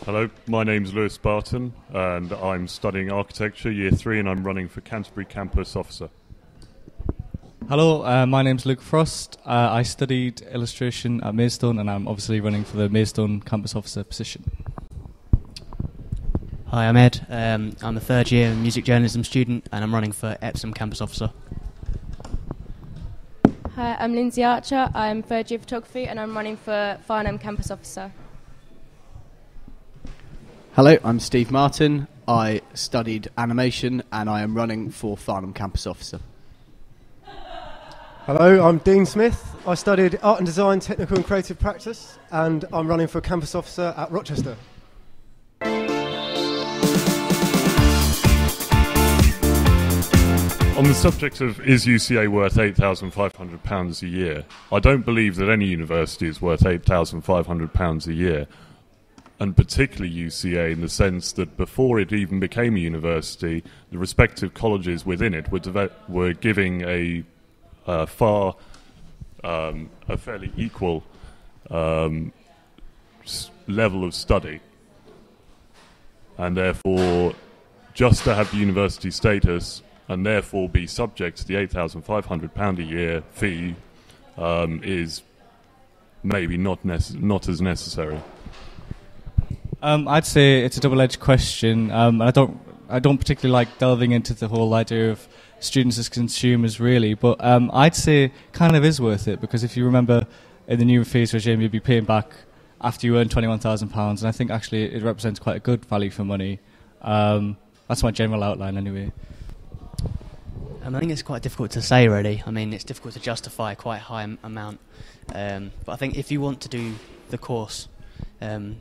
Hello, my name's Lewis Barton and I'm studying architecture year 3 and I'm running for Canterbury campus officer. Hello, my name's Luke Frost. I studied illustration at Maidstone and I'm obviously running for the Maidstone campus officer position. Hi, I'm Ed. I'm a third year music journalism student and I'm running for Epsom campus officer. Hi, I'm Lindsay Archer. I'm third year photography and I'm running for Farnham campus officer. Hello, I'm Steve Martin. I studied animation and I am running for Farnham campus officer. Hello, I'm Dean Smith. I studied art and design, technical and creative practice, and I'm running for campus officer at Rochester. On the subject of is UCA worth £8,500 a year, I don't believe that any university is worth £8,500 a year, and particularly UCA in the sense that before it even became a university, the respective colleges within it were giving a fairly equal level of study, and therefore just to have the university status and therefore be subject to the £8,500 a year fee is maybe not as necessary. I'd say it's a double-edged question. I don't particularly like delving into the whole idea of students as consumers, really. But I'd say kind of is worth it, because if you remember in the new fees regime, you'd be paying back after you earn £21,000, and I think actually it represents quite a good value for money. That's my general outline, anyway. I think it's quite difficult to say, really. I mean, it's difficult to justify quite a high amount. But I think if you want to do the course,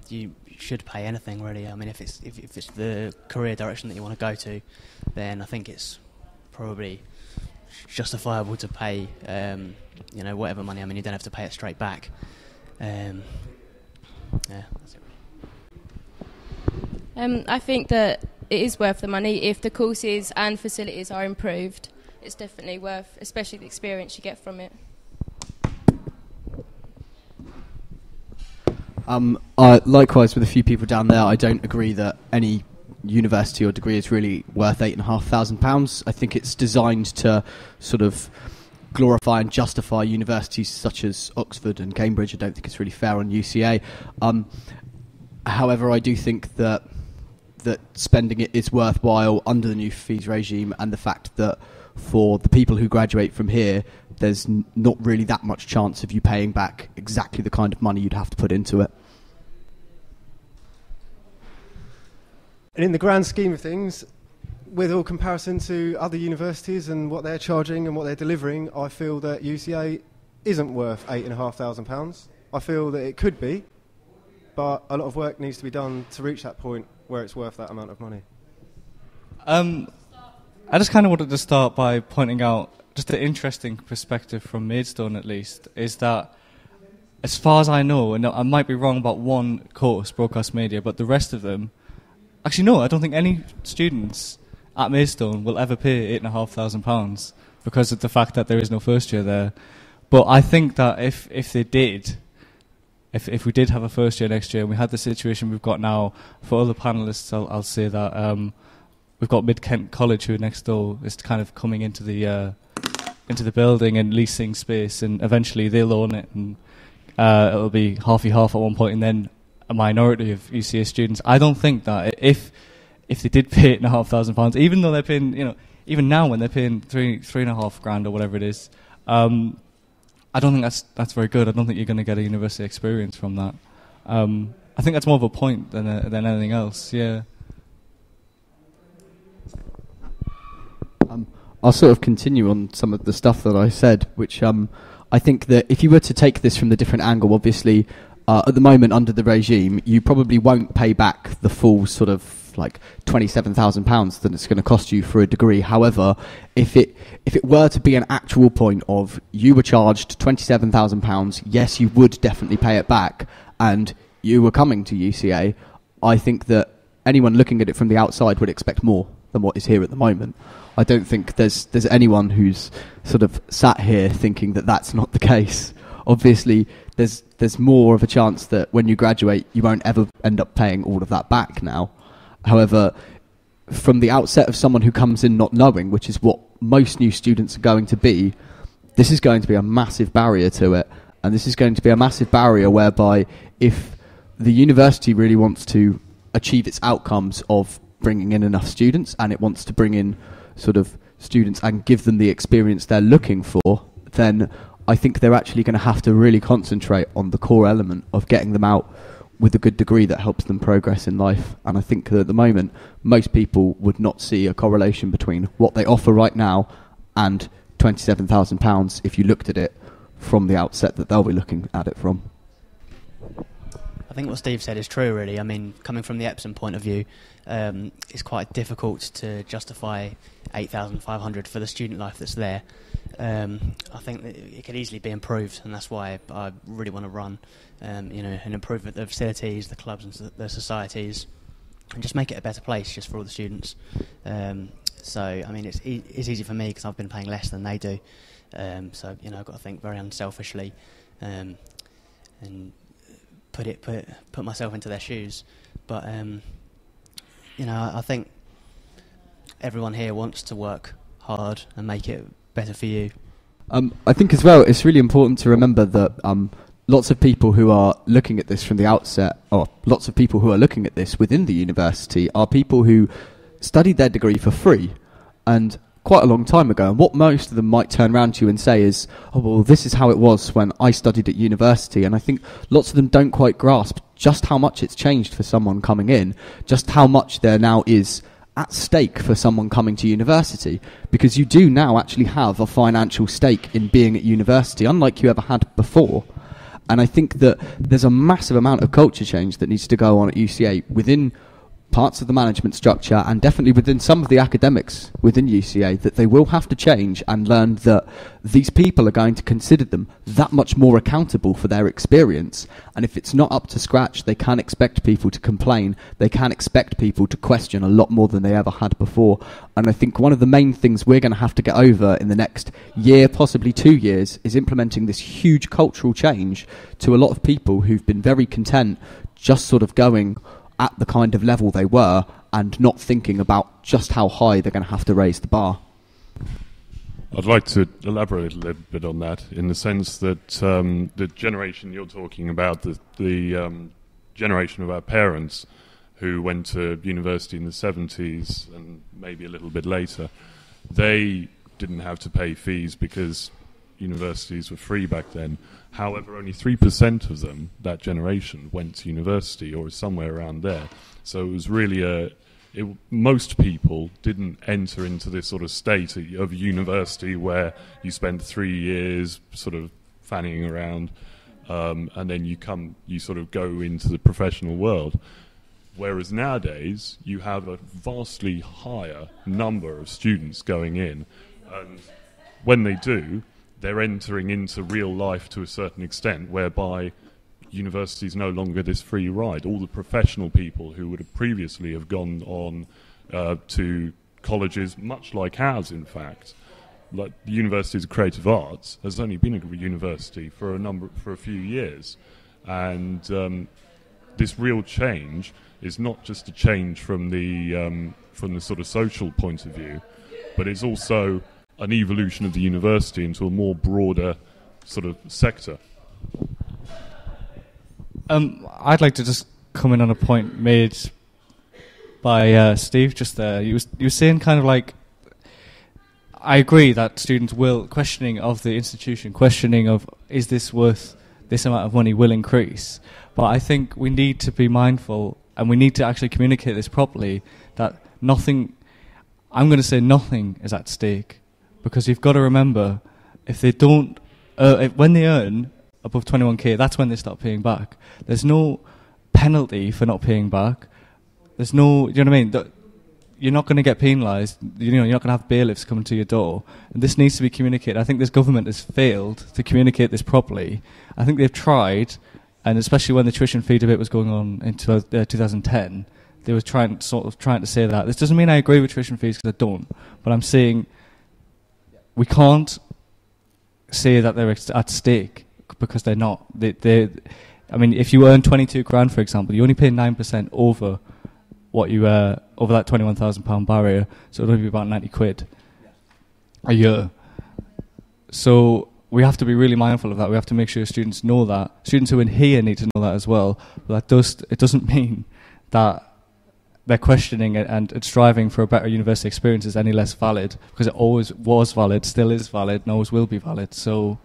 you should pay anything, really. I mean, if it's the career direction that you want to go to, then I think it's probably justifiable to pay, whatever money. I mean, you don't have to pay it straight back. Yeah, that's it. I think that it is worth the money if the courses and facilities are improved. It's definitely worth, especially the experience you get from it. Likewise, with a few people down there, I don't agree that any university or degree is really worth £8,500. I think it's designed to sort of glorify and justify universities such as Oxford and Cambridge. I don't think it's really fair on UCA. However, I do think that spending it is worthwhile under the new fees regime, and the fact that for the people who graduate from here, there's not really that much chance of you paying back exactly the kind of money you'd have to put into it. And in the grand scheme of things, with all comparison to other universities and what they're charging and what they're delivering, I feel that UCA isn't worth £8,500. I feel that it could be, but a lot of work needs to be done to reach that point where it's worth that amount of money. I just kind of wanted to start by pointing out just an interesting perspective from Maidstone, at least, is that as far as I know, and I might be wrong about one course, broadcast media, but the rest of them, actually no, I don't think any students at Maidstone will ever pay £8,500 because of the fact that there is no first year there. But I think that if they did, if we did have a first year next year and we had the situation we've got now, for other panellists I'll say that we've got Mid-Kent College, who next door is kind of coming into the building and leasing space, and eventually they'll own it, and it'll be half at one point, and then a minority of UCA students. I don't think that if they did pay £8,500, even though they're paying, even now when they're paying £3,500 or whatever it is, I don't think that's very good. I don't think you're going to get a university experience from that. I think that's more of a point than anything else. Yeah. I'll sort of continue on some of the stuff that I said, which I think that if you were to take this from the different angle, obviously, at the moment under the regime, you probably won't pay back the full sort of like £27,000 that it's going to cost you for a degree. However, if it were to be an actual point of you were charged £27,000, yes, you would definitely pay it back, and you were coming to UCA, I think that anyone looking at it from the outside would expect more than what is here at the moment. I don't think there's anyone who's sort of sat here thinking that that's not the case. Obviously, there's more of a chance that when you graduate, you won't ever end up paying all of that back now. However, from the outset of someone who comes in not knowing, which is what most new students are going to be, this is going to be a massive barrier to it. And this is going to be a massive barrier whereby if the university really wants to achieve its outcomes of bringing in enough students, and it wants to bring in sort of students and give them the experience they're looking for, then I think they're actually going to have to really concentrate on the core element of getting them out with a good degree that helps them progress in life. And I think that at the moment, most people would not see a correlation between what they offer right now and £27,000 if you looked at it from the outset that they'll be looking at it from. I think what Steve said is true, really. I mean, coming from the Epsom point of view, it's quite difficult to justify $8,500 for the student life that's there. I think that it could easily be improved, and that's why I really want to run, an improvement of the facilities, the clubs and the societies, and just make it a better place just for all the students. So, I mean, it's easy for me because I've been paying less than they do. So, I've got to think very unselfishly and put myself into their shoes. But, I think everyone here wants to work hard and make it better for you. I think as well, it's really important to remember that lots of people who are looking at this from the outset, or lots of people who are looking at this within the university, are people who studied their degree for free and quite a long time ago. And what most of them might turn around to you and say is, oh, well, this is how it was when I studied at university. And I think lots of them don't quite grasp just how much it's changed for someone coming in, just how much there now is at stake for someone coming to university, because you do now actually have a financial stake in being at university, unlike you ever had before. And I think that there's a massive amount of culture change that needs to go on at UCA within parts of the management structure, and definitely within some of the academics within UCA, that they will have to change and learn that these people are going to consider them that much more accountable for their experience. And if it's not up to scratch, they can expect people to complain. They can expect people to question a lot more than they ever had before. And I think one of the main things we're going to have to get over in the next year, possibly 2 years, is implementing this huge cultural change to a lot of people who've been very content just sort of going at the kind of level they were and not thinking about just how high they're going to have to raise the bar. I'd like to elaborate a little bit on that, in the sense that the generation you're talking about, the generation of our parents who went to university in the 70s and maybe a little bit later, they didn't have to pay fees because universities were free back then. However, only 3% of them, that generation, went to university or somewhere around there. So it was really most people didn't enter into this sort of state of university where you spend 3 years sort of fanning around, and then you sort of go into the professional world. Whereas nowadays, you have a vastly higher number of students going in, and when they do, they're entering into real life to a certain extent, whereby university is no longer this free ride. All the professional people who would have previously have gone on to colleges, much like ours, in fact, like the University of Creative Arts, has only been a university for a few years, and this real change is not just a change from the sort of social point of view, but it's also an evolution of the university into a more broader sort of sector. I'd like to just come in on a point made by Steve just there. You were saying kind of like, I agree that students will, questioning of the institution, questioning of is this worth this amount of money, will increase. But I think we need to be mindful, and we need to actually communicate this properly, that nothing is at stake. Because you've got to remember, if they don't, when they earn above 21k, that's when they start paying back. There's no penalty for not paying back. There's no, you know what I mean? You're not going to get penalised. You're not going to have bailiffs coming to your door. And this needs to be communicated. I think this government has failed to communicate this properly. I think they've tried, and especially when the tuition fee debate was going on in 2010, they were trying to say that. This doesn't mean I agree with tuition fees, because I don't. But I'm saying we can't say that they're at stake, because they're not. I mean, if you earn 22 grand, for example, you only pay 9% over what you over that £21,000 barrier, so it'll only be about 90 quid a year. So we have to be really mindful of that. We have to make sure students know that. Students who are in here need to know that as well. But it doesn't mean that they're questioning it and striving for a better university experience is any less valid, because it always was valid, still is valid, and always will be valid. So.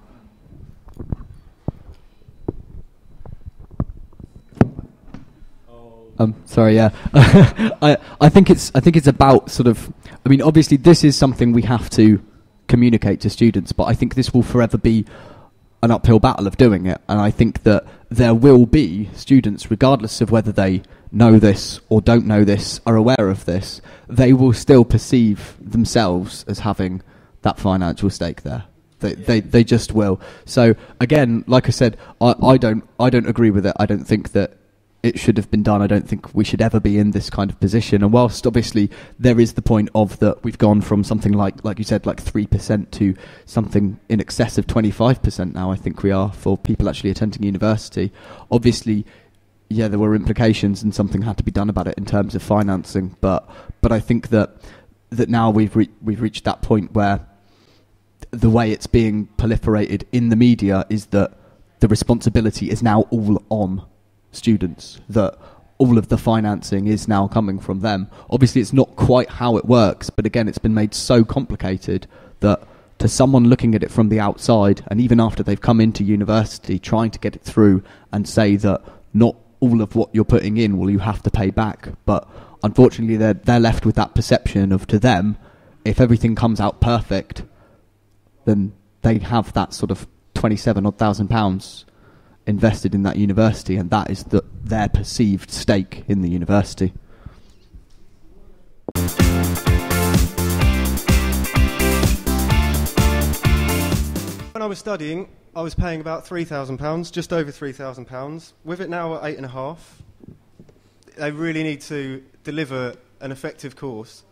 Sorry, yeah. I think it's about sort of. I mean, obviously, this is something we have to communicate to students, but I think this will forever be an uphill battle of doing it. And I think that there will be students, regardless of whether they know this or don't know this, are aware of this, they will still perceive themselves as having that financial stake there. They just will. So again, like I said, I don't agree with it. I don't think that it should have been done. I don't think we should ever be in this kind of position. And whilst obviously there is the point of that we've gone from something like you said, like 3% to something in excess of 25% now, I think we are, for people actually attending university. Obviously, yeah, there were implications and something had to be done about it in terms of financing. But I think that now we've reached that point where the way it's being proliferated in the media is that the responsibility is now all on students, that all of the financing is now coming from them. Obviously it's not quite how it works, but again, it's been made so complicated that to someone looking at it from the outside, and even after they've come into university, trying to get it through and say that not all of what you're putting in will you have to pay back, but unfortunately they're left with that perception of, to them, if everything comes out perfect, then they have that sort of £27,000 invested in that university, and that is their perceived stake in the university. When I was studying, I was paying about £3,000, just over £3,000. With it now at 8.5, they really need to deliver an effective course,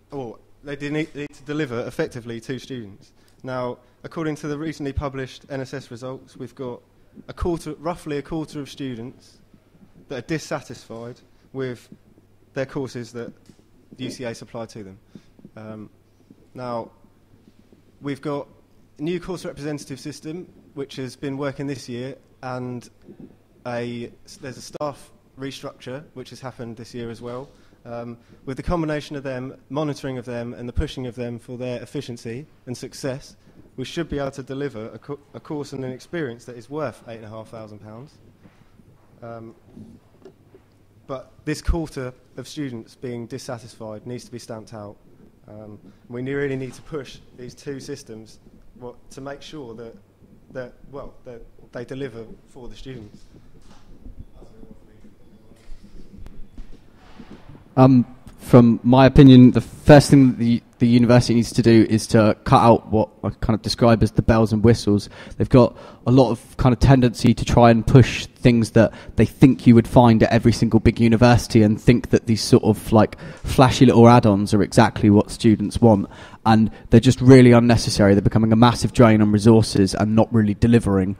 or they need to deliver effectively to students. Now, according to the recently published NSS results, we've got roughly a quarter of students that are dissatisfied with their courses that the UCA supply to them. Now, we've got a new course representative system which has been working this year, and there's a staff restructure which has happened this year as well. With the combination of them, monitoring of them, and the pushing of them for their efficiency and success, we should be able to deliver a course and an experience that is worth £8,500. But this quarter of students being dissatisfied needs to be stamped out. We really need to push these two systems to make sure that they deliver for the students. From my opinion, the first thing that the university needs to do is to cut out what I kind of describe as the bells and whistles. They've got a lot of kind of tendency to try and push things that they think you would find at every single big university, and think that these sort of like flashy little add-ons are exactly what students want, and they're just really unnecessary. They're becoming a massive drain on resources and not really delivering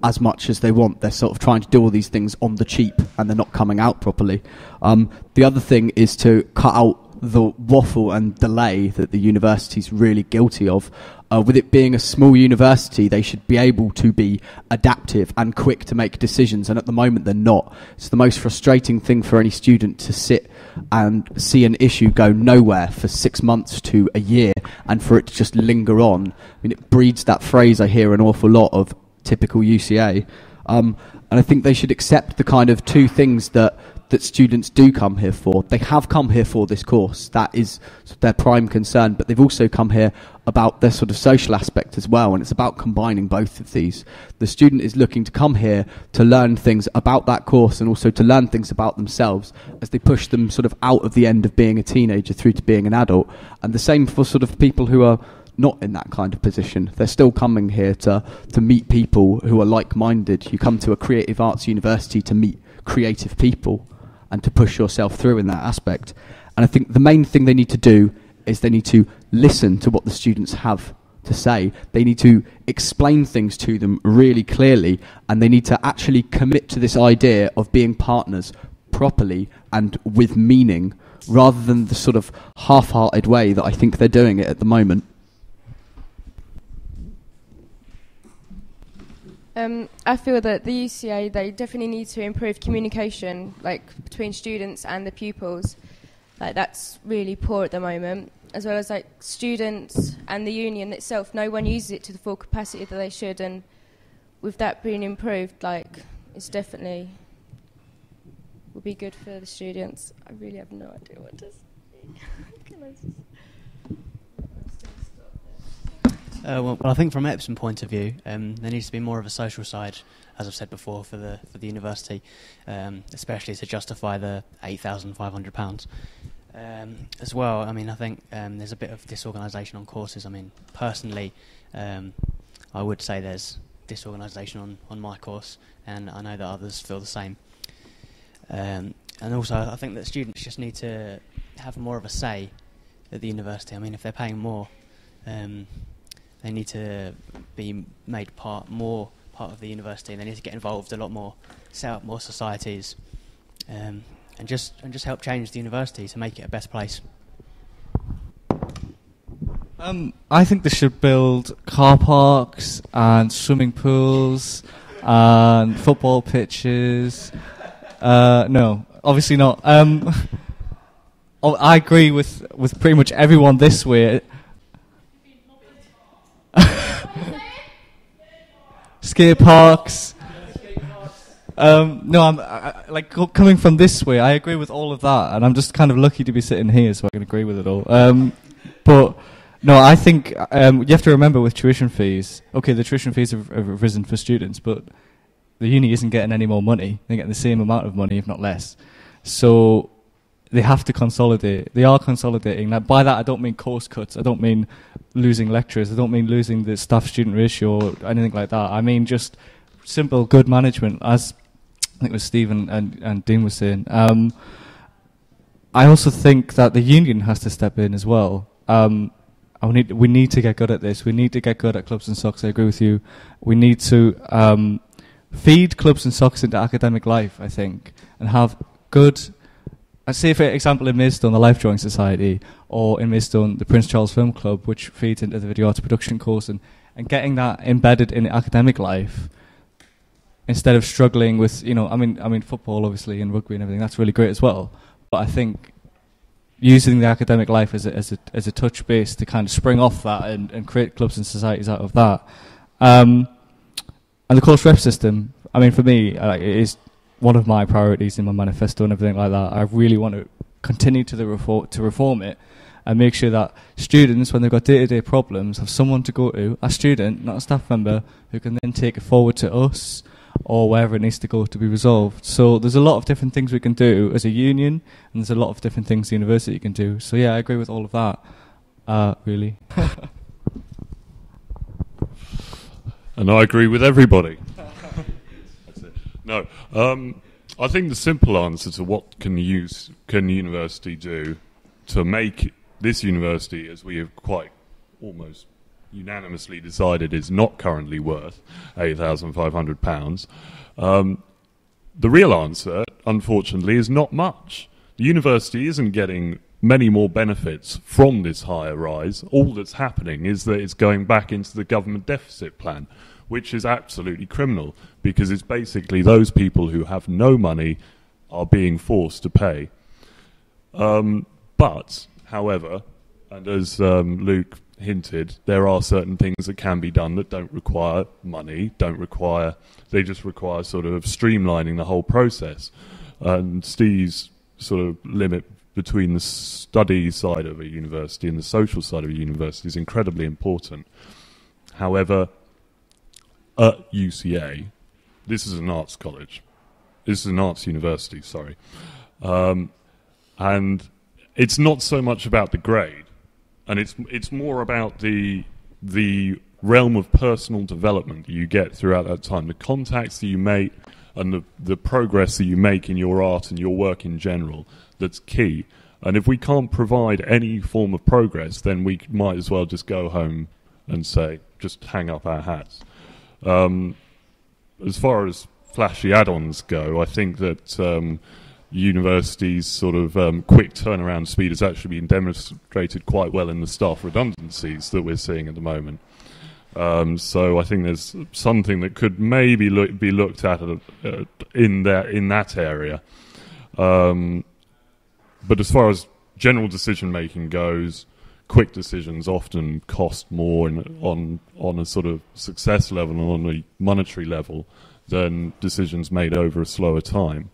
as much as they want. They're sort of trying to do all these things on the cheap, and they're not coming out properly. The other thing is to cut out the waffle and delay that the university's really guilty of. With it being a small university, they should be able to be adaptive and quick to make decisions, and at the moment they're not. It's the most frustrating thing for any student to sit and see an issue go nowhere for 6 months to a year, and for it to just linger on. I mean, it breeds that phrase I hear an awful lot of, typical UCA, and I think they should accept the kind of two things that students do come here for. They have come here for this course, that is their prime concern, but they've also come here about their sort of social aspect as well, and it's about combining both of these. The student is looking to come here to learn things about that course, and also to learn things about themselves as they push them sort of out of the end of being a teenager through to being an adult. And the same for sort of people who are not in that kind of position. They're still coming here to meet people who are like-minded. You come to a creative arts university to meet creative people and to push yourself through in that aspect. And I think the main thing they need to do is they need to listen to what the students have to say. They need to explain things to them really clearly, and they need to actually commit to this idea of being partners properly and with meaning, rather than the sort of half-hearted way that I think they're doing it at the moment. I feel that the UCA, they definitely need to improve communication, like between students and the pupils. Like that's really poor at the moment, as well as like students and the union itself. No one uses it to the full capacity that they should, and with that being improved, like it's definitely will be good for the students. I really have no idea what to say. Can I just... Well, I think from Epsom point of view, there needs to be more of a social side, as I've said before, for the university, especially to justify the £8,500. As well, I mean, I think there's a bit of disorganisation on courses. I mean, personally, I would say there's disorganisation on my course, and I know that others feel the same. And also, I think that students just need to have more of a say at the university. I mean, if they're paying more, they need to be made more part of the university, and they need to get involved a lot more, set up more societies, and just help change the university to make it a better place. I think they should build car parks and swimming pools and football pitches. No, obviously not. I agree with pretty much everyone this way. Skate parks. No, like coming from this way, I agree with all of that, and I'm just kind of lucky to be sitting here, so I can agree with it all. But no, I think you have to remember with tuition fees. Okay, the tuition fees have risen for students, but the uni isn't getting any more money. They're getting the same amount of money, if not less. So they have to consolidate. They are consolidating. Now, by that, I don't mean course cuts. I don't mean losing lecturers. I don't mean losing the staff-student ratio or anything like that. I mean just simple good management, as I think it was Stephen and Dean was saying. I also think that the union has to step in as well. We need to get good at this. We need to get good at clubs and socks. I agree with you. We need to feed clubs and socks into academic life, I think, and have good... I say, for example, in Maidstone, the Life Drawing Society, or in Maidstone, the Prince Charles Film Club, which feeds into the video arts production course, and getting that embedded in academic life, instead of struggling with, I mean, football, obviously, and rugby and everything, that's really great as well. But I think using the academic life as a touch base to kind of spring off that and create clubs and societies out of that. And the course rep system, I mean, for me, it is one of my priorities in my manifesto and everything like that. I really want to continue to reform it and make sure that students, when they've got day-to-day problems, have someone to go to, a student, not a staff member, who can then take it forward to us or wherever it needs to go to be resolved. So there's a lot of different things we can do as a union, and there's a lot of different things the university can do. So yeah, I agree with all of that, really. And I agree with everybody. No, I think the simple answer to what can the university do to make this university, as we have quite almost unanimously decided, is not currently worth £8,500. The real answer, unfortunately, is not much. The university isn't getting many more benefits from this higher rise. All that's happening is that it's going back into the government deficit plan, which is absolutely criminal, because it's basically those people who have no money are being forced to pay. But, however, and as Luke hinted, there are certain things that can be done that don't require money, they just require sort of streamlining the whole process. And Steve's sort of limit between the study side of a university and the social side of a university is incredibly important. However, at UCA, this is an arts college. This is an arts university, sorry. And it's not so much about the grade, and it's more about the realm of personal development that you get throughout that time, the contacts that you make, and the progress that you make in your art and your work in general. That's key. And if we can't provide any form of progress, then we might as well just go home and say, just hang up our hats. As far as flashy add-ons go, I think that universities' sort of quick turnaround speed has actually been demonstrated quite well in the staff redundancies that we're seeing at the moment. So I think there's something that could maybe be looked at in that area. But as far as general decision making goes, quick decisions often cost more on a sort of success level and on a monetary level than decisions made over a slower time.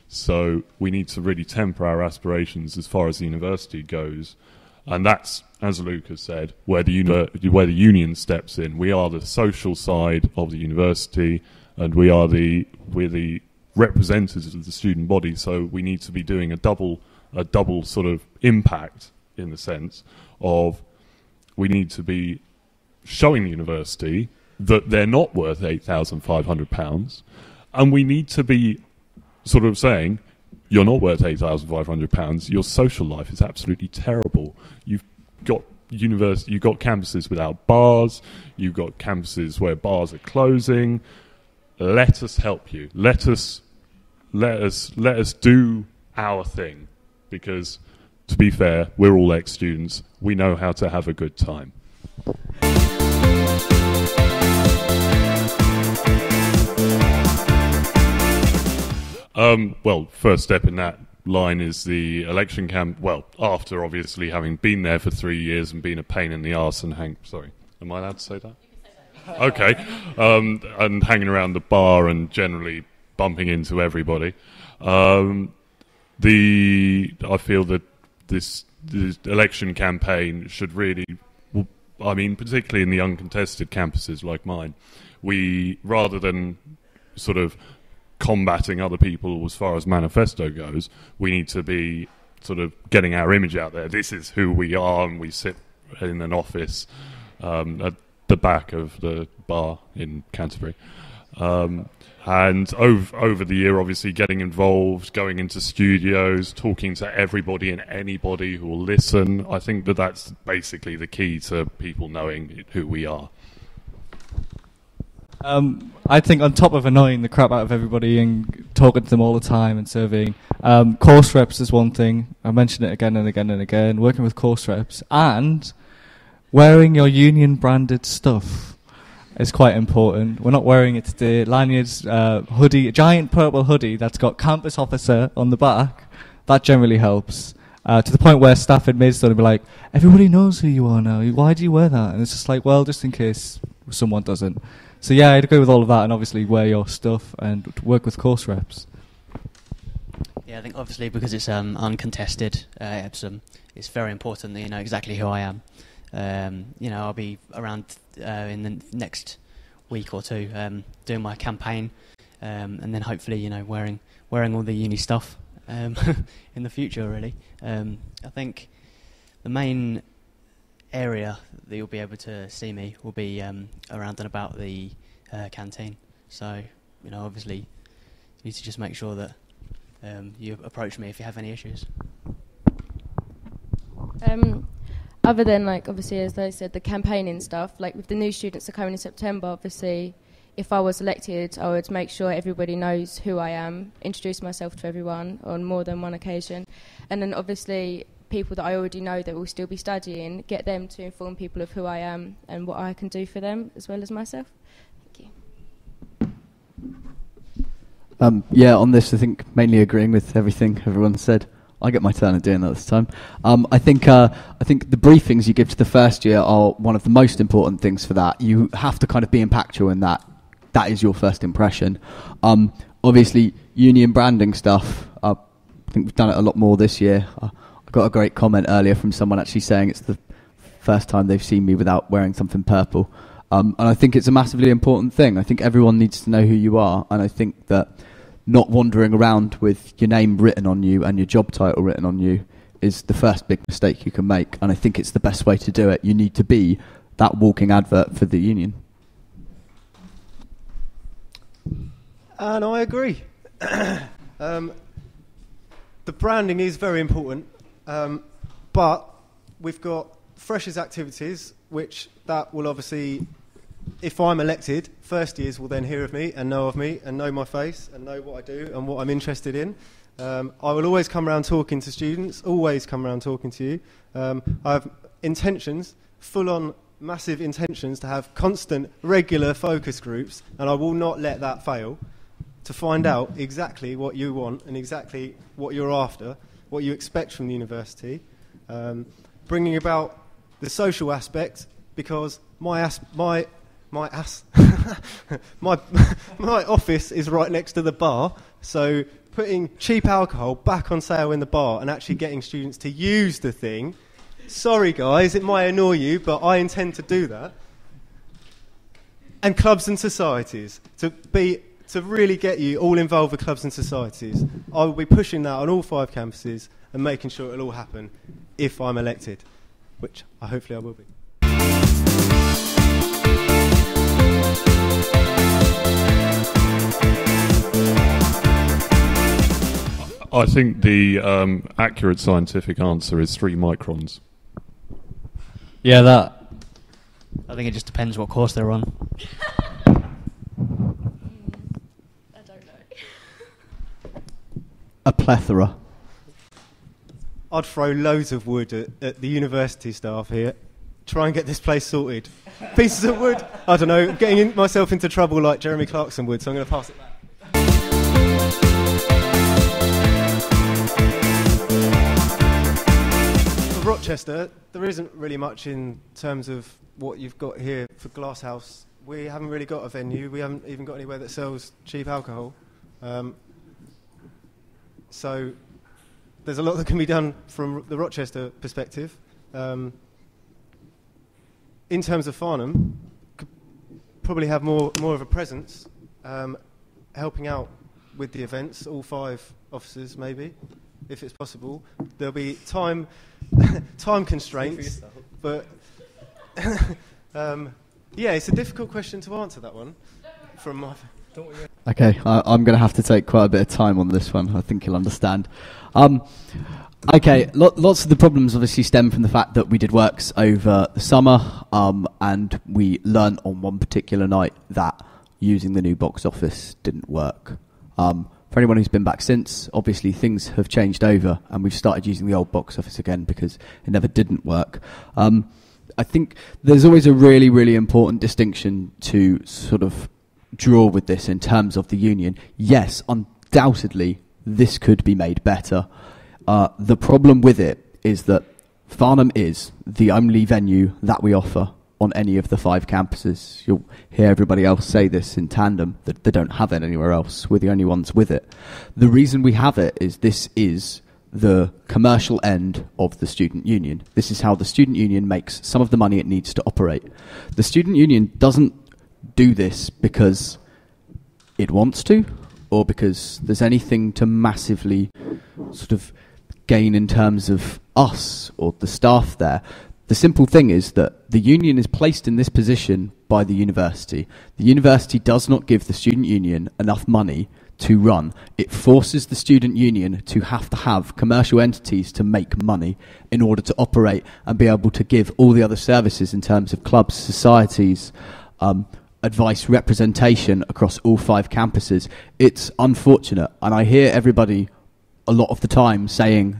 So we need to really temper our aspirations as far as the university goes. And that's, as Luke has said, where the union steps in. We are the social side of the university, and we're the representatives of the student body. So we need to be doing a double sort of impact, in the sense of we need to be showing the university that they're not worth £8,500, and we need to be sort of saying, you're not worth £8,500. Your social life is absolutely terrible. You've got campuses without bars. You've got campuses where bars are closing. Let us help you. Let us do our thing, because, to be fair, we're all ex-students. We know how to have a good time. Well, first step in that line is the election camp. Well, after obviously having been there for 3 years and been a pain in the arse and sorry, am I allowed to say that? Okay. And hanging around the bar and generally bumping into everybody. I feel that this election campaign should really, particularly in the uncontested campuses like mine, we, rather than sort of combating other people as far as manifesto goes, we need to be sort of getting our image out there. This is who we are, and we sit in an office at the back of the bar in Canterbury. And over the year, obviously getting involved, going into studios, talking to everybody and anybody who will listen. I think that that's basically the key to people knowing who we are. I think on top of annoying the crap out of everybody and talking to them all the time and surveying, course reps is one thing. I mention it again and again and again. Working with course reps and wearing your union branded stuff is quite important. We're not wearing it today. Lanyards, hoodie, a giant purple hoodie that's got campus officer on the back. That generally helps. To the point where staff in Maidstone will be like, everybody knows who you are now. Why do you wear that? And it's just like, well, just in case someone doesn't. So yeah, I'd agree with all of that, and obviously wear your stuff and work with course reps. Yeah, I think obviously because it's uncontested Epsom, it's very important that you know exactly who I am. I'll be around in the next week or two doing my campaign, and then hopefully wearing all the uni stuff in the future. Really, I think the main area that you'll be able to see me will be around and about the canteen. So obviously you need to just make sure that you approach me if you have any issues. Other than obviously as they said, the campaigning stuff, with the new students that are coming in September, obviously if I was elected I would make sure everybody knows who I am, introduce myself to everyone on more than one occasion, and then obviously people that I already know that will still be studying, get them to inform people of who I am and what I can do for them as well as myself. Thank you. On this I think mainly agreeing with everything everyone said. I get my turn at doing that this time. I think the briefings you give to the first year are one of the most important things for that. You have to kind of be impactful in that. That is your first impression. Obviously, union branding stuff, I think we've done it a lot more this year. I got a great comment earlier from someone actually saying it's the first time they've seen me without wearing something purple. And I think it's a massively important thing. I think everyone needs to know who you are, and I think that not wandering around with your name written on you and your job title written on you is the first big mistake you can make, and I think it's the best way to do it. You need to be that walking advert for the union. And I agree. The branding is very important, but we've got freshers activities, which that will obviously, if I'm elected, first years will then hear of me and know my face and know what I do and what I'm interested in. I will always come around talking to students, always come around talking to you. I have intentions, full-on massive intentions to have constant, regular focus groups, and I will not let that fail, to find out exactly what you want and exactly what you're after, what you expect from the university, bringing about the social aspect, because my office is right next to the bar, so putting cheap alcohol back on sale in the bar and actually getting students to use the thing. Sorry guys, it might annoy you, but I intend to do that. And clubs and societies, to really get you all involved with clubs and societies. I will be pushing that on all 5 campuses and making sure it'll all happen if I'm elected, which hopefully I will be. I think the accurate scientific answer is 3 microns. Yeah, that. I think it just depends what course they're on. I don't know. A plethora. I'd throw loads of wood at the university staff here. Try and get this place sorted. Pieces of wood. I don't know. I'm getting myself into trouble like Jeremy Clarkson would, so I'm going to pass it back. For Rochester, there isn't really much in terms of what you've got here for Glasshouse. We haven't really got a venue. We haven't even got anywhere that sells cheap alcohol. So there's a lot that can be done from the Rochester perspective. In terms of Farnham, could probably have more of a presence, helping out with the events, all 5 officers maybe, if it's possible. There'll be time constraints, but yeah, it's a difficult question to answer, that one. From my Okay, I'm going to have to take quite a bit of time on this one. I think you'll understand. Okay, lots of the problems obviously stem from the fact that we did works over the summer, and we learnt on one particular night that using the new box office didn't work. For anyone who's been back since, obviously things have changed over, and we've started using the old box office again because it never didn't work. I think there's always a really, really important distinction to sort of draw with this in terms of the union. Yes, undoubtedly, this could be made better. The problem with it is that Farnham is the only venue that we offer on any of the 5 campuses. You'll hear everybody else say this in tandem, that they don't have it anywhere else. We're the only ones with it. The reason we have it is this is the commercial end of the student union. This is how the student union makes some of the money it needs to operate. The student union doesn't do this because it wants to, or because there's anything to massively sort of gain in terms of us or the staff there. The simple thing is that the union is placed in this position by the university. The university does not give the student union enough money to run. It forces the student union to have commercial entities to make money in order to operate and be able to give all the other services in terms of clubs, societies, advice, representation across all 5 campuses. It's unfortunate, and I hear everybody a lot of the time saying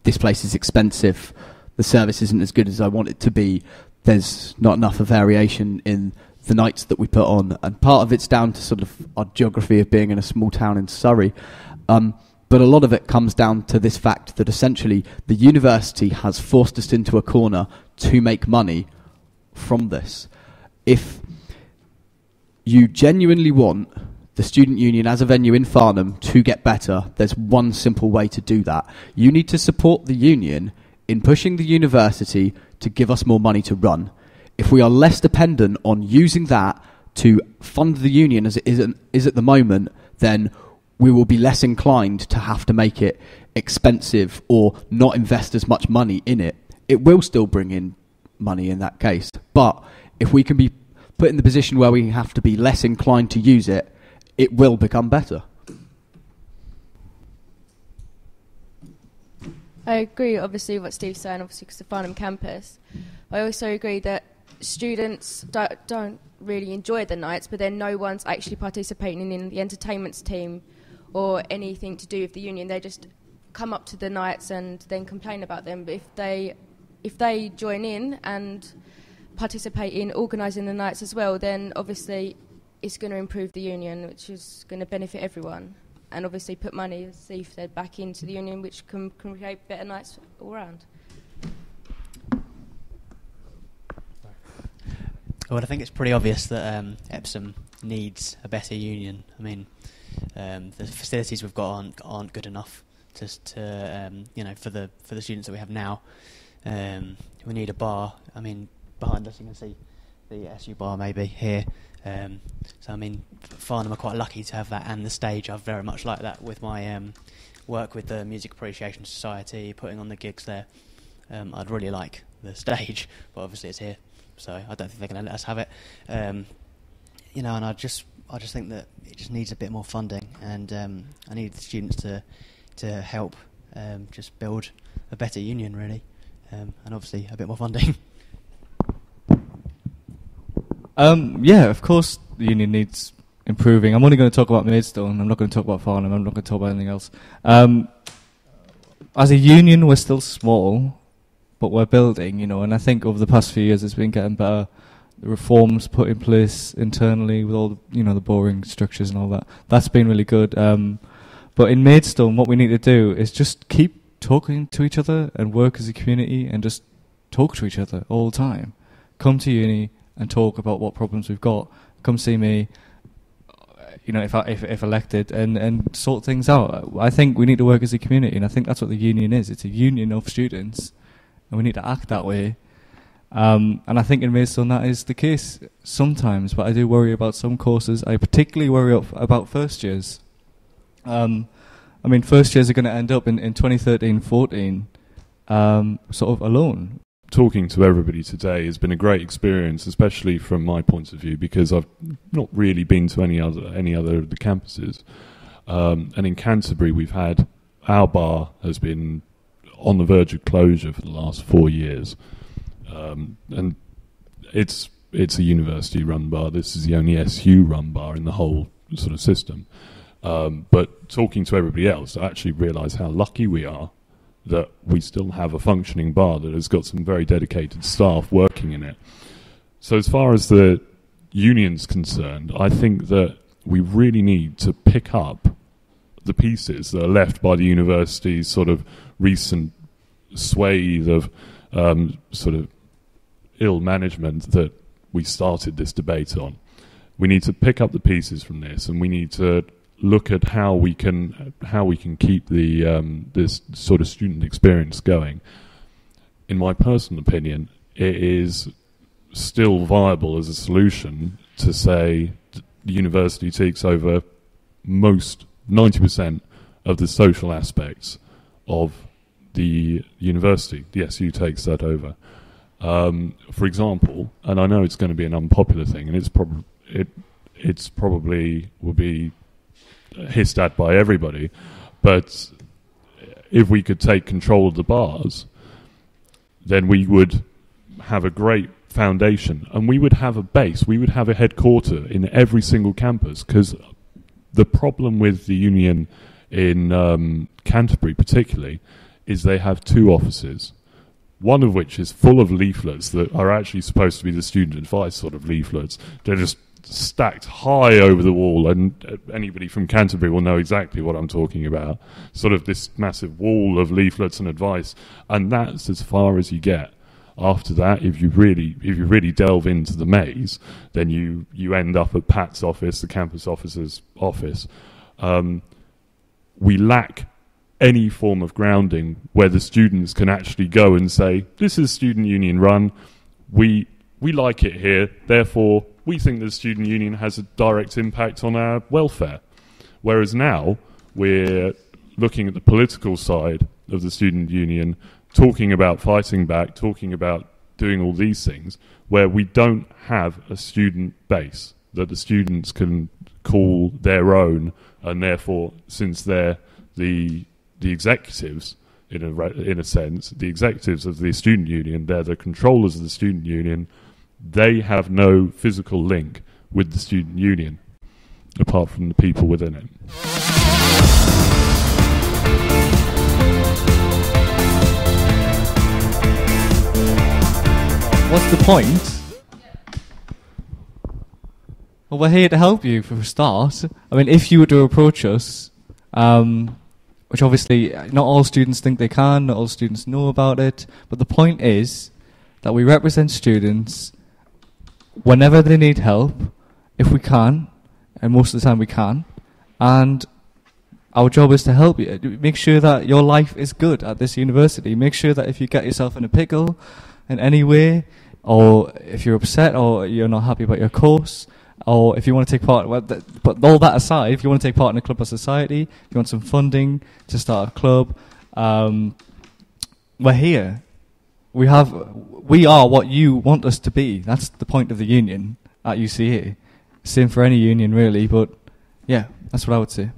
this place is expensive, the service isn't as good as I want it to be, there's not enough of variation in the nights that we put on, and part of it's down to sort of our geography of being in a small town in Surrey, but a lot of it comes down to this fact that essentially the university has forced us into a corner to make money from this. If you genuinely want the student union as a venue in Farnham to get better, there's one simple way to do that. You need to support the union in pushing the university to give us more money to run. If we are less dependent on using that to fund the union as it is at the moment, then we will be less inclined to have to make it expensive or not invest as much money in it. It will still bring in money in that case, but if we can be put in the position where we have to be less inclined to use it, it will become better. I agree, obviously, with what Steve's saying, obviously, because the Farnham campus. I also agree that students don't really enjoy the nights, but then no one's actually participating in the entertainments team or anything to do with the union. They just come up to the nights and then complain about them. But if they join in and participate in organising the nights as well, then obviously it's going to improve the union, which is going to benefit everyone, and obviously put money, as Steve said, back into the union, which can create better nights all round. Well, I think it's pretty obvious that Epsom needs a better union. I mean, the facilities we've got aren't good enough to for the students that we have now. We need a bar. I mean, behind us you can see the SU bar maybe here. So I mean, Farnham are quite lucky to have that, and the stage. I very much like that with my work with the Music Appreciation Society, putting on the gigs there. I'd really like the stage, but obviously it's here, so I don't think they're going to let us have it. And I just think that it just needs a bit more funding, and I need the students to help just build a better union, really, and obviously a bit more funding. Yeah, of course the union needs improving. I'm only going to talk about Maidstone. I'm not going to talk about Farnham. I'm not going to talk about anything else. As a union, we're still small, but we're building, and I think over the past few years it's been getting better. The reforms put in place internally with all the boring structures and all that. That's been really good. But in Maidstone, what we need to do is just keep talking to each other and work as a community and just talk to each other all the time. Come to uni and talk about what problems we've got. Come see me, if elected, and sort things out. I think we need to work as a community, and I think that's what the union is. It's a union of students, and we need to act that way. And I think in Maidstone that is the case sometimes, but I do worry about some courses. I particularly worry about first years. First years are going to end up in 2013-14 sort of alone. Talking to everybody today has been a great experience, especially from my point of view, because I've not really been to any other of the campuses. And in Canterbury, we've had our bar has been on the verge of closure for the last 4 years, and it's a university-run bar. This is the only SU-run bar in the whole sort of system. But talking to everybody else, I actually realise how lucky we are that we still have a functioning bar that has got some very dedicated staff working in it. So as far as the union's concerned, I think that we really need to pick up the pieces that are left by the university's sort of recent swathe of sort of ill management that we started this debate on. We need to pick up the pieces from this, and we need to look at how we can keep the this sort of student experience going. In my personal opinion, it is still viable as a solution to say the university takes over most 90% of the social aspects of the university. The SU takes that over. For example, and I know it's going to be an unpopular thing, and it's probably will be hissed at by everybody, but if we could take control of the bars, then we would have a great foundation, and we would have a base, we would have a headquarter in every single campus, because the problem with the union in Canterbury particularly is they have 2 offices, one of which is full of leaflets that are actually supposed to be the student advice sort of leaflets. They're just stacked high over the wall, and anybody from Canterbury will know exactly what I'm talking about. Sort of this massive wall of leaflets and advice, and that's as far as you get. After that, if you really delve into the maze, then you end up at Pat's office, the campus officer's office. We lack any form of grounding where the students can actually go and say, this is student union run, we like it here, therefore we think the student union has a direct impact on our welfare. Whereas now, we're looking at the political side of the student union, talking about fighting back, talking about doing all these things, where we don't have a student base that the students can call their own, and therefore, since they're the executives, in a sense, the executives of the student union, they're the controllers of the student union, they have no physical link with the student union, apart from the people within it. What's the point? Well, we're here to help you for a start. I mean, if you were to approach us, which obviously not all students think they can, not all students know about it, but the point is that we represent students whenever they need help, if we can, and most of the time we can, and our job is to help you. Make sure that your life is good at this university. Make sure that if you get yourself in a pickle in any way, or if you're upset or you're not happy about your course, or if you want to take part, but all that aside, if you want to take part in a club or society, if you want some funding to start a club, we're here. We are what you want us to be. That's the point of the union at UCA. Same for any union, really, but yeah, that's what I would say.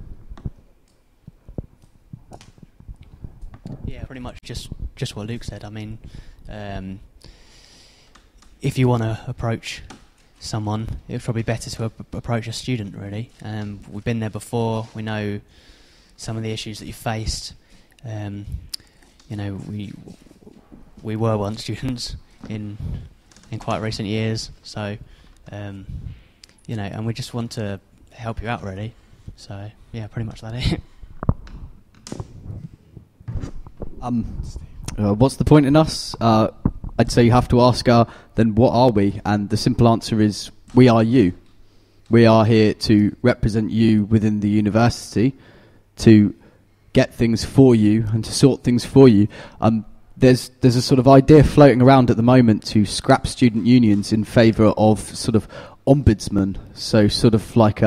Yeah, pretty much just what Luke said. I mean, if you want to approach someone, it's probably better to approach a student, really. We've been there before. We know some of the issues that you faced. You know, we were once students in quite recent years, so you know, and we just want to help you out, really. So yeah, pretty much that it. What's the point in us? I'd say you have to ask, then what are we? And the simple answer is, we are you. We are here to represent you within the university, to get things for you and to sort things for you. There's a sort of idea floating around at the moment to scrap student unions in favour of sort of ombudsmen, so sort of like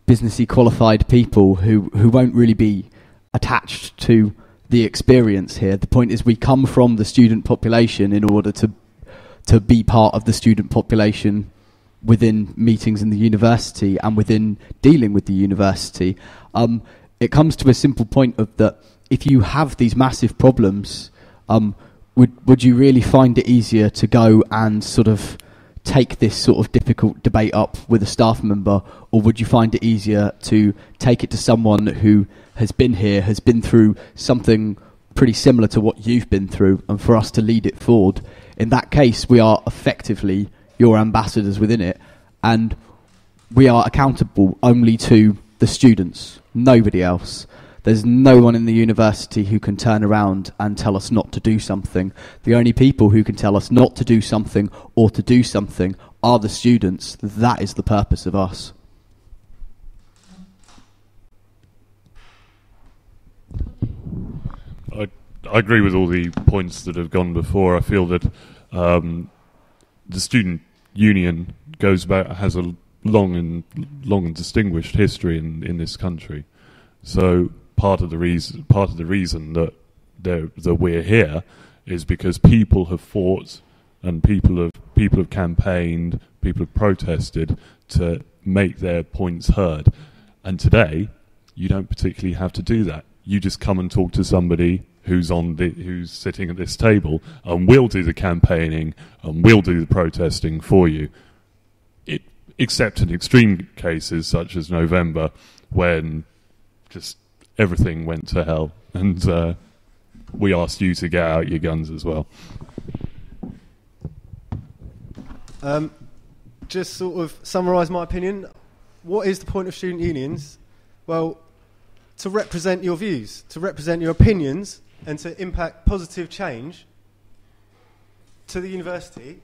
businessy qualified people who won't really be attached to the experience here. The point is, we come from the student population in order to be part of the student population within meetings in the university and within dealing with the university. It comes to a simple point of that, if you have these massive problems, would you really find it easier to go and sort of take this sort of difficult debate up with a staff member, or would you find it easier to take it to someone who has been here, has been through something pretty similar to what you've been through, and for us to lead it forward? In that case, we are effectively your ambassadors within it, and we are accountable only to the students, nobody else. There's no one in the university who can turn around and tell us not to do something. The only people who can tell us not to do something or to do something are the students. That is the purpose of us. I agree with all the points that have gone before. I feel that the student union has a long and distinguished history in this country. So part of the reason that we're here is because people have fought and people have campaigned, people have protested to make their points heard. And today, you don't particularly have to do that. You just come and talk to somebody who's sitting at this table, and we'll do the campaigning and we'll do the protesting for you. Except in extreme cases such as November, when just everything went to hell, and we asked you to get out your guns as well. Just sort of summarise my opinion. What is the point of student unions? Well, to represent your views, to represent your opinions, and to impact positive change to the university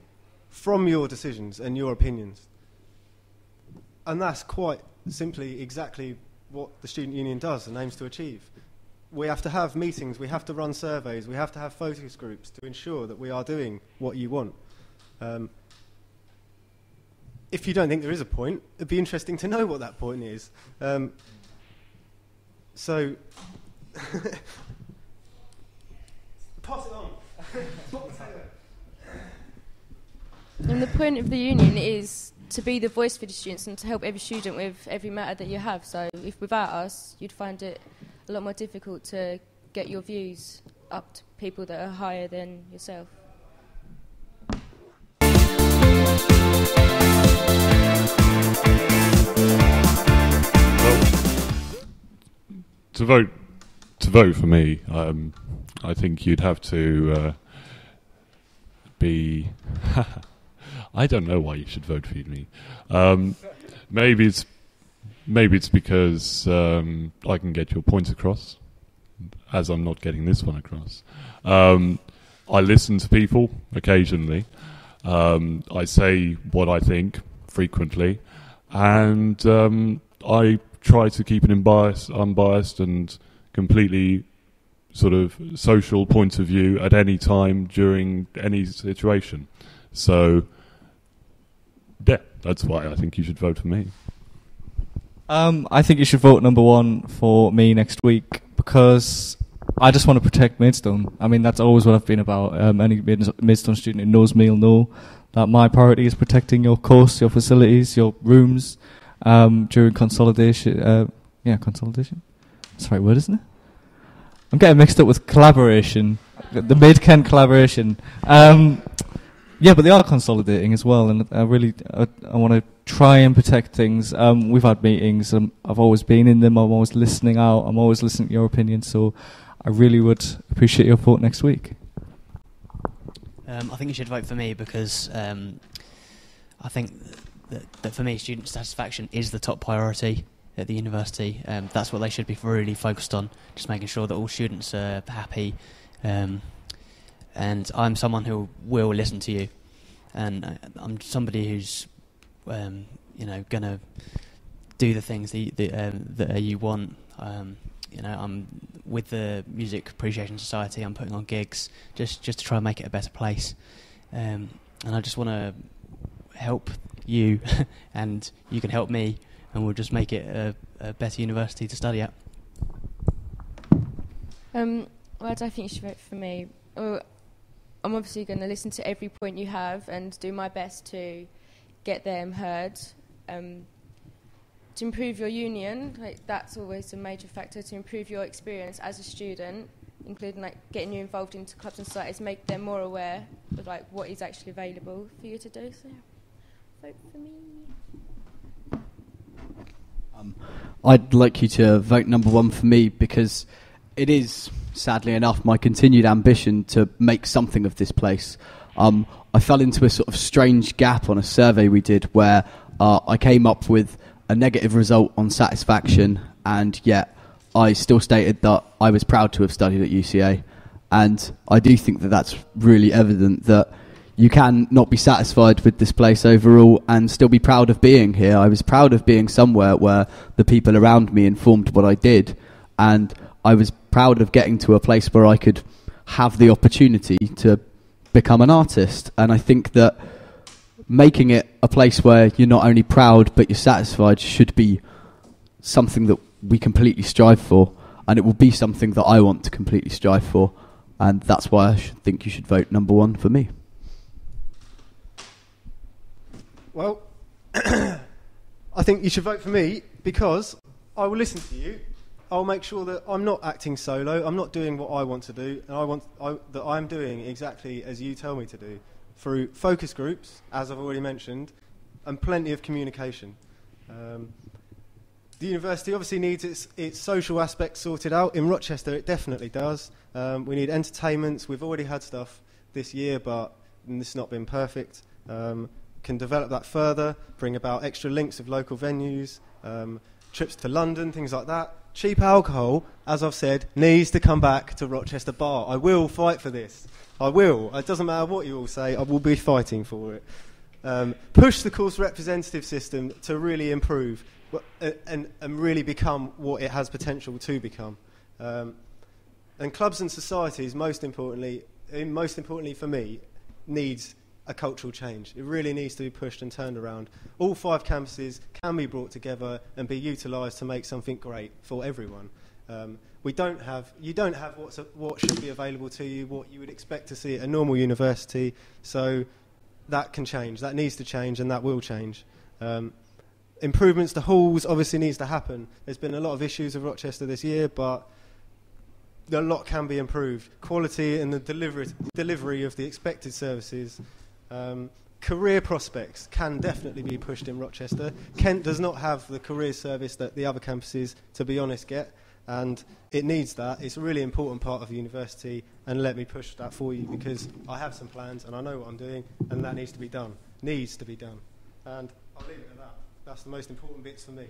from your decisions and your opinions. And that's quite simply exactly what the student union does and aims to achieve. We have to have meetings, we have to run surveys, we have to have focus groups to ensure that we are doing what you want. If you don't think there is a point, it'd be interesting to know what that point is. So, pass it on. And the point of the union is to be the voice for the students and to help every student with every matter that you have. So if without us, you'd find it a lot more difficult to get your views up to people that are higher than yourself. To vote for me, I think you'd have to be. I don't know why you should vote for me. Maybe it's because I can get your points across, as I'm not getting this one across. I listen to people occasionally. I say what I think frequently, and I try to keep an unbiased and completely sort of social point of view at any time during any situation. So, yeah, that's why I think you should vote for me. I think you should vote number 1 for me next week because I just want to protect Maidstone. I mean, that's always what I've been about. Any Maidstone student who knows me will know that my priority is protecting your course, your facilities, your rooms during consolidation. Consolidation? That's the right word, isn't it? I'm getting mixed up with collaboration, the Mid-Kent collaboration. Yeah, but they are consolidating as well, and I want to try and protect things. We've had meetings, I've always been in them, I'm always listening out, I'm always listening to your opinion, so I really would appreciate your vote next week. I think you should vote for me because I think that for me, student satisfaction is the top priority at the university. That's what they should be really focused on, just making sure that all students are happy. And I'm someone who will listen to you, and I'm somebody who's, going to do the things that you want. I'm with the Music Appreciation Society. I'm putting on gigs just to try and make it a better place, and I just want to help you, and you can help me, and we'll just make it a better university to study at. Well, I think you should vote for me. I'm obviously going to listen to every point you have and do my best to get them heard. To improve your union, that's always a major factor to improve your experience as a student, including getting you involved into clubs and societies, make them more aware of what is actually available for you to do. So, vote for me. I'd like you to vote number 1 for me because it is, sadly enough, my continued ambition to make something of this place. I fell into a sort of strange gap on a survey we did where I came up with a negative result on satisfaction, and yet I still stated that I was proud to have studied at UCA. And I do think that that's really evident that you can not be satisfied with this place overall and still be proud of being here. I was proud of being somewhere where the people around me informed what I did, and I was proud of getting to a place where I could have the opportunity to become an artist. And I think that making it a place where you're not only proud but you're satisfied should be something that we completely strive for, and it will be something that I want to completely strive for, and that's why I think you should vote number 1 for me. Well, I think you should vote for me because I will listen to you. I'll make sure that I'm not acting solo. I'm not doing what I want to do, and that I'm doing exactly as you tell me to do, through focus groups, as I've already mentioned, and plenty of communication. The university obviously needs its social aspects sorted out. In Rochester, it definitely does. We need entertainments. We've already had stuff this year, but it's not been perfect. Can develop that further, bring about extra links of local venues, trips to London, things like that. Cheap alcohol, as I've said, needs to come back to Rochester Bar. I will fight for this. I will. It doesn't matter what you all say, I will be fighting for it. Push the course representative system to really improve and really become what it has potential to become. And clubs and societies, most importantly for me, needs a cultural change. It really needs to be pushed and turned around. All 5 campuses can be brought together and be utilised to make something great for everyone. You don't have what should be available to you, what you would expect to see at a normal university. So that can change. That needs to change, and that will change. Improvements to halls obviously needs to happen. There's been a lot of issues with Rochester this year, but a lot can be improved. Quality and the delivery of the expected services career prospects can definitely be pushed in Rochester. Kent does not have the career service that the other campuses, to be honest, get, and it needs that. It's a really important part of the university, and let me push that for you, because I have some plans and I know what I'm doing, and that needs to be done. Needs to be done. And I'll leave it at that. That's the most important bits for me.